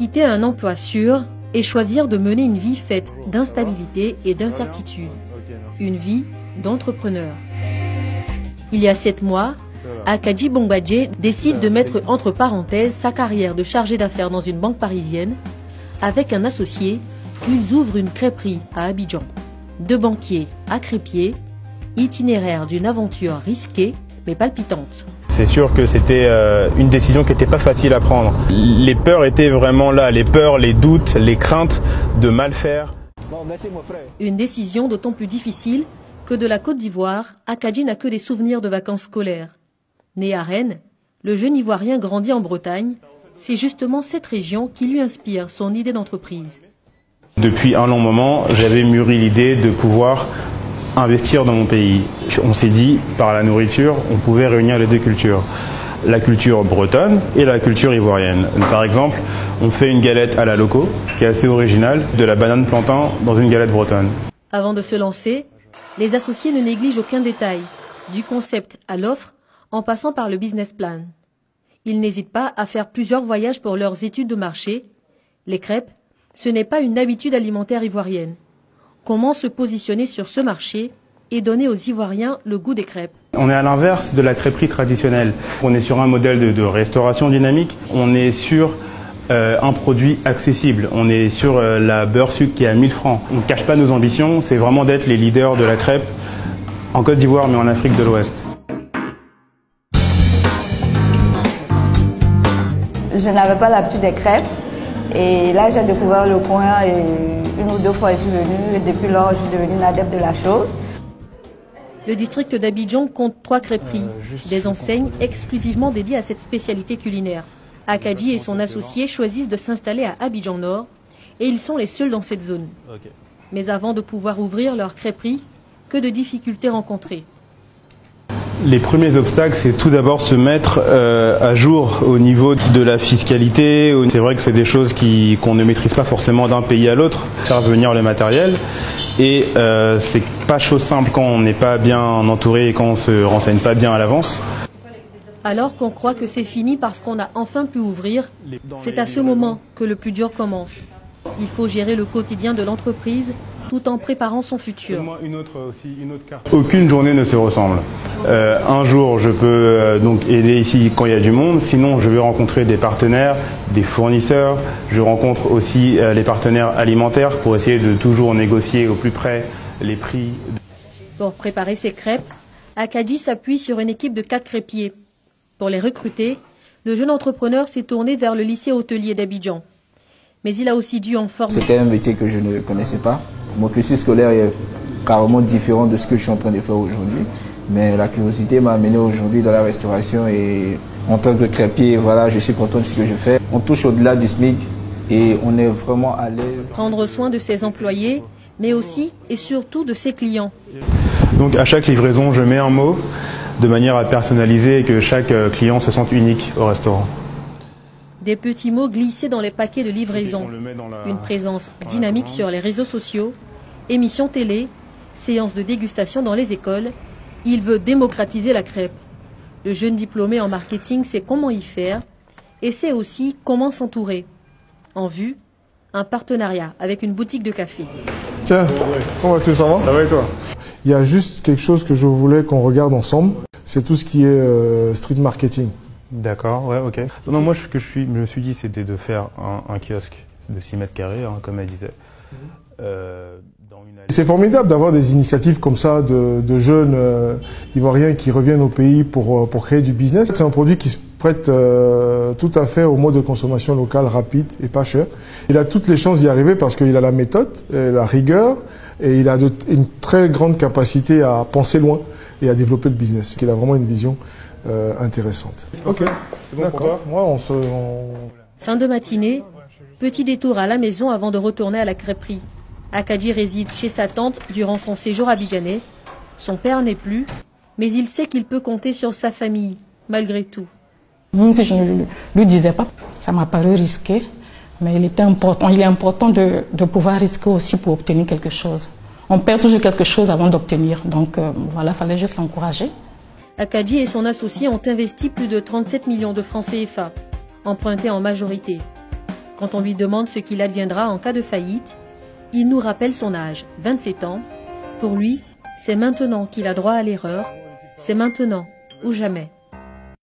quitter un emploi sûr et choisir de mener une vie faite d'instabilité et d'incertitude. Une vie d'entrepreneur. Il y a 7 mois, Akadji Bongbadje décide de mettre entre parenthèses sa carrière de chargé d'affaires dans une banque parisienne. Avec un associé, ils ouvrent une crêperie à Abidjan. 2 banquiers à crépier, itinéraire d'une aventure risquée mais palpitante. C'est sûr que c'était une décision qui n'était pas facile à prendre. Les peurs étaient vraiment là, les peurs, les doutes, les craintes de mal faire. Une décision d'autant plus difficile que de la Côte d'Ivoire, Akadji n'a que des souvenirs de vacances scolaires. Né à Rennes, le jeune Ivoirien grandit en Bretagne. C'est justement cette région qui lui inspire son idée d'entreprise. Depuis un long moment, j'avais mûri l'idée de pouvoir investir dans mon pays. On s'est dit, par la nourriture, on pouvait réunir les 2 cultures. La culture bretonne et la culture ivoirienne. Par exemple, on fait une galette à la loco, qui est assez originale, de la banane plantain dans une galette bretonne. Avant de se lancer, les associés ne négligent aucun détail, du concept à l'offre, en passant par le business plan. Ils n'hésitent pas à faire plusieurs voyages pour leurs études de marché. Les crêpes, ce n'est pas une habitude alimentaire ivoirienne. Comment se positionner sur ce marché et donner aux Ivoiriens le goût des crêpes? On est à l'inverse de la crêperie traditionnelle. On est sur un modèle de restauration dynamique. On est sur un produit accessible. On est sur la beurre sucre qui est à 1000 francs. On ne cache pas nos ambitions, c'est vraiment d'être les leaders de la crêpe en Côte d'Ivoire mais en Afrique de l'Ouest. Je n'avais pas l'habitude des crêpes et là j'ai découvert le coin et 1 ou 2 fois je suis venue et depuis lors je suis devenue une adepte de la chose. Le district d'Abidjan compte 3 crêperies, des enseignes exclusivement dédiées à cette spécialité culinaire. Akadji et son associé choisissent de s'installer à Abidjan Nord et ils sont les seuls dans cette zone. Mais avant de pouvoir ouvrir leur crêperie, que de difficultés rencontrées. Les premiers obstacles, c'est tout d'abord se mettre à jour au niveau de la fiscalité. C'est vrai que c'est des choses qu'on ne maîtrise pas forcément d'un pays à l'autre, faire venir le matériel. Et c'est pas chose simple quand on n'est pas bien entouré et quand on se renseigne pas bien à l'avance. Alors qu'on croit que c'est fini parce qu'on a enfin pu ouvrir, c'est à ce moment que le plus dur commence. Il faut gérer le quotidien de l'entreprise tout en préparant son futur. Aucune journée ne se ressemble. Un jour, je peux donc aider ici quand il y a du monde. Sinon, je vais rencontrer des partenaires, des fournisseurs. Je rencontre aussi les partenaires alimentaires pour essayer de toujours négocier au plus près les prix. Pour préparer ses crêpes, Akadji s'appuie sur une équipe de 4 crêpiers. Pour les recruter, le jeune entrepreneur s'est tourné vers le lycée hôtelier d'Abidjan. Mais il a aussi dû en former. C'était un métier que je ne connaissais pas. Mon cursus scolaire est carrément différent de ce que je suis en train de faire aujourd'hui. Mais la curiosité m'a amené aujourd'hui dans la restauration et en tant que crêpier, voilà, je suis content de ce que je fais. On touche au-delà du SMIC et on est vraiment à l'aise. Prendre soin de ses employés, mais aussi et surtout de ses clients. Donc à chaque livraison, je mets un mot de manière à personnaliser et que chaque client se sente unique au restaurant. Des petits mots glissés dans les paquets de livraison. Une présence dynamique sur les réseaux sociaux, émissions télé, séances de dégustation dans les écoles. Il veut démocratiser la crêpe. Le jeune diplômé en marketing sait comment y faire et sait aussi comment s'entourer. En vue, un partenariat avec une boutique de café. Tiens, comment vas-tu, ça va? Ça va et toi? Il y a juste quelque chose que je voulais qu'on regarde ensemble, c'est tout ce qui est street marketing. D'accord, ouais, ok. Non, moi, ce que je me suis dit, c'était de faire un kiosque de 6 mètres carrés, hein, comme elle disait. C'est formidable d'avoir des initiatives comme ça de jeunes Ivoiriens qui reviennent au pays pour créer du business. C'est un produit qui se prête tout à fait au mode de consommation locale rapide et pas cher. Il a toutes les chances d'y arriver parce qu'il a la méthode, la rigueur et il a une très grande capacité à penser loin et à développer le business. Il a vraiment une vision intéressante. Ok, c'est bon pour toi? Moi, Fin de matinée, petit détour à la maison avant de retourner à la crêperie. Akadji réside chez sa tante durant son séjour abidjanais. Son père n'est plus, mais il sait qu'il peut compter sur sa famille, malgré tout. Même si je ne lui disais pas, ça m'a paru risqué, mais il est important de pouvoir risquer aussi pour obtenir quelque chose. On perd toujours quelque chose avant d'obtenir, donc voilà, il fallait juste l'encourager. Akadji et son associé ont investi plus de 37 millions de francs CFA, empruntés en majorité. Quand on lui demande ce qu'il adviendra en cas de faillite, il nous rappelle son âge, 27 ans. Pour lui, c'est maintenant qu'il a droit à l'erreur, c'est maintenant ou jamais.